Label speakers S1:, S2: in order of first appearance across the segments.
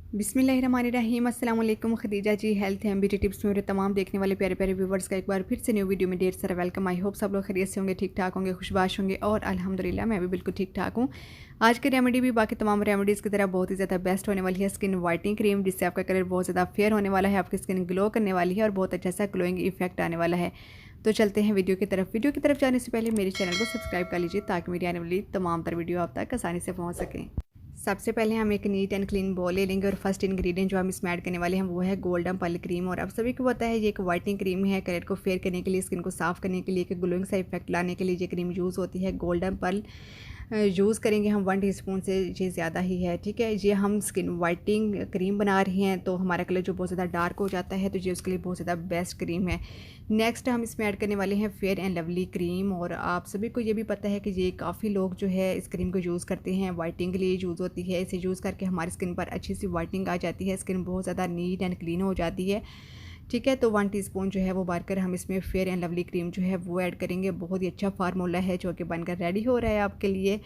S1: बिस्मिल्लाहिर्रहमानिर्रहीम अस्सलाम वालेकुम। खदीजा जी हेल्थ एंड ब्यूटी टिप्स में मेरे तमाम देखने वाले प्यारे प्यारे व्यूवर्स का एक बार फिर से न्यू वीडियो में ढेर सारा वेलकम। आई होप सब लोग खैरियत से होंगे, ठीक ठाक होंगे, खुशबाश होंगे और अल्हम्दुलिल्लाह मैं भी बिल्कुल ठीक ठाक हूँ। आज की रेमेडी भी बाकी तमाम रेमेडीज़ की तरह बहुत ही ज़्यादा बेस्ट होने वाली है। स्किन वाइटनिंग क्रीम जिससे आपका कलर बहुत ज़्यादा फेयर होने वाला है, आपकी स्किन ग्लो करने वाली है और बहुत अच्छा सा ग्लोइंग इफेक्ट आने वाला है। तो चलते हैं वीडियो की तरफ। वीडियो की तरफ जाने से पहले मेरे चैनल को सब्सक्राइब कर लीजिए ताकि मेरी आने वाली तमाम तर वीडियो आप तक आसानी से पहुँच सकें। सबसे पहले हम एक नीट एंड क्लीन बॉल ले लेंगे और फर्स्ट इंग्रेडिएंट जो हम इसमें ऐड करने वाले हैं वो है गोल्डन पल क्रीम। और आप सभी को पता है ये एक वाइटनिंग क्रीम है, कलर को फेयर करने के लिए, स्किन को साफ करने के लिए, एक ग्लोइंग सा इफेक्ट लाने के लिए ये क्रीम यूज़ होती है। गोल्डन पल यूज़ करेंगे हम 1 टीस्पून से ये ज़्यादा ही है, ठीक है। ये हम स्किन वाइटनिंग क्रीम बना रही हैं तो हमारा कलर जो बहुत ज़्यादा डार्क हो जाता है तो ये उसके लिए बहुत ज़्यादा बेस्ट क्रीम है। नेक्स्ट हम इसमें ऐड करने वाले हैं फेयर एंड लवली क्रीम। और आप सभी को ये भी पता है कि ये काफ़ी लोग जो है इस क्रीम को यूज़ करते हैं, वाइटनिंग के लिए यूज़ होती है। इसे यूज़ करके हमारी स्किन पर अच्छी सी वाइटनिंग आ जाती है, स्किन बहुत ज़्यादा नीट एंड क्लीन हो जाती है, ठीक है। तो 1 टीस्पून जो है वो भरकर हम इसमें फेयर एंड लवली क्रीम जो है वो ऐड करेंगे। बहुत ही अच्छा फार्मूला है जो कि बनकर रेडी हो रहा है आपके लिए।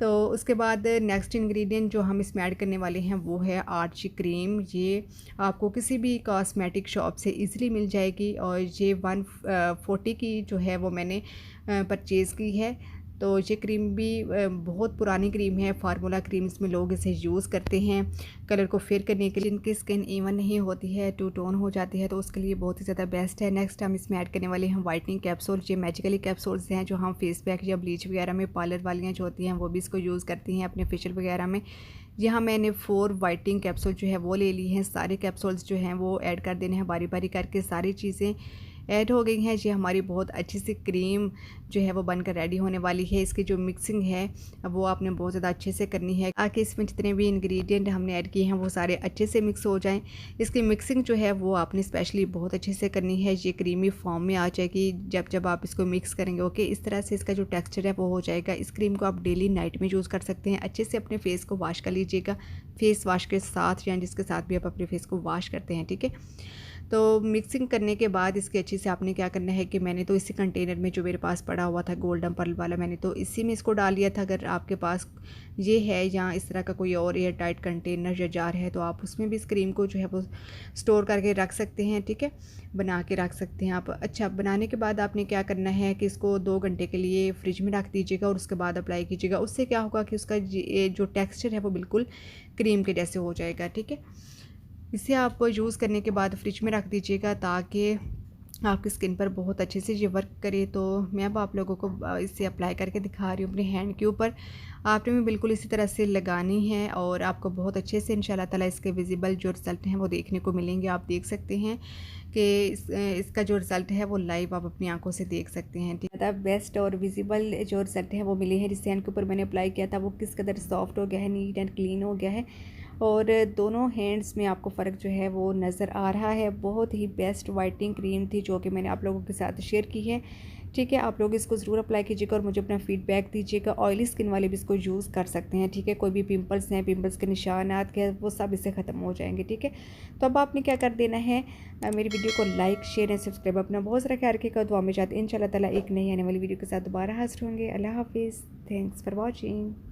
S1: तो उसके बाद नेक्स्ट इंग्रेडिएंट जो हम इसमें ऐड करने वाले हैं वो है आर्ची क्रीम। ये आपको किसी भी कॉस्मेटिक शॉप से इजीली मिल जाएगी और ये 140 की जो है वो मैंने परचेज़ की है। तो ये क्रीम भी बहुत पुरानी क्रीम है, फार्मूला क्रीम, इसमें लोग इसे यूज़ करते हैं कलर को फेयर करने के लिए। जिनकी स्किन इवन नहीं होती है, टू टोन हो जाती है, तो उसके लिए बहुत ही ज़्यादा बेस्ट है। नेक्स्ट हम इसमें ऐड करने वाले हैं वाइटनिंग कैप्सूल। ये मैजिकली कैप्सूल्स हैं जो हम फेस पैक या ब्लीच वगैरह में, पार्लर वालियाँ जो होती हैं वो भी इसको यूज़ करती हैं अपने फेशियल वगैरह में। यहाँ मैंने 4 वाइटनिंग कैप्सूल जो है वो ले ली हैं। सारे कैप्सूल्स जो हैं वो ऐड कर देने हैं बारी बारी करके। सारी चीज़ें ऐड हो गई हैं। ये हमारी बहुत अच्छी सी क्रीम जो है वो बनकर रेडी होने वाली है। इसकी जो मिक्सिंग है वो आपने बहुत ज़्यादा अच्छे से करनी है ताकि इसमें जितने भी इंग्रेडिएंट हमने ऐड किए हैं वो सारे अच्छे से मिक्स हो जाएं। इसकी मिक्सिंग जो है वो आपने स्पेशली बहुत अच्छे से करनी है। ये क्रीमी फॉर्म में आ जाएगी जब जब आप इसको मिक्स करेंगे। ओके, इस तरह से इसका जो टेक्स्चर है वो हो जाएगा। इस क्रीम को आप डेली नाइट में यूज़ कर सकते हैं। अच्छे से अपने फेस को वॉश कर लीजिएगा, फेस वॉश के साथ या जिसके साथ भी आप अपने फेस को वॉश करते हैं, ठीक है। तो मिक्सिंग करने के बाद इसके अच्छे से आपने क्या करना है कि मैंने तो इसी कंटेनर में जो मेरे पास पड़ा हुआ था गोल्डन पर्ल वाला, मैंने तो इसी में इसको डाल लिया था। अगर आपके पास ये है या इस तरह का कोई और एयर टाइट कंटेनर या जार है तो आप उसमें भी इस क्रीम को जो है वो स्टोर करके रख सकते हैं, ठीक है, बना के रख सकते हैं आप। अच्छा, बनाने के बाद आपने क्या करना है कि इसको 2 घंटे के लिए फ्रिज में रख दीजिएगा और उसके बाद अप्लाई कीजिएगा। उससे क्या होगा कि उसका जो टेक्स्चर है वो बिल्कुल क्रीम के जैसे हो जाएगा, ठीक है। इसे आप यूज़ करने के बाद फ्रिज में रख दीजिएगा ताकि आपकी स्किन पर बहुत अच्छे से ये वर्क करे। तो मैं अब आप लोगों को इसे अप्लाई करके दिखा रही हूँ अपने हैंड के ऊपर। आपने भी बिल्कुल इसी तरह से लगानी है और आपको बहुत अच्छे से इंशाल्लाह ताला इसके विजिबल जो रिज़ल्ट हैं वो देखने को मिलेंगे। आप देख सकते हैं कि इसका जो रिज़ल्ट है वो लाइव आप अपनी आंखों से देख सकते हैं, ठीक है। बेस्ट और विजिबल जो रिज़ल्ट है वो मिले हैं। जिस हैंड के ऊपर मैंने अप्लाई किया था वो किस कदर सॉफ्ट हो गया है, नीट एंड क्लीन हो गया है और दोनों हैंड्स में आपको फ़र्क जो है वो नज़र आ रहा है। बहुत ही बेस्ट वाइटनिंग क्रीम थी जो कि मैंने आप लोगों के साथ शेयर की है, ठीक है। आप लोग इसको ज़रूर अप्लाई कीजिएगा और मुझे अपना फीडबैक दीजिएगा। ऑयली स्किन वाले भी इसको यूज़ कर सकते हैं, ठीक है। कोई भी पिंपल्स हैं, पिंपल्स के निशानात के वो सब इससे ख़त्म हो जाएंगे, ठीक है। तो अब आपने क्या कर देना है, मेरी वीडियो को लाइक, शेयर एंड सब्सक्राइब अपना बहुत सारा ख्याल रखिएगा। दुआ में चाहते इंशाल्लाह ताला एक नई आने वाली वीडियो के साथ दोबारा हाजिर होंगे। अल्लाह हाफिज़, थैंक्स फॉर वॉचिंग।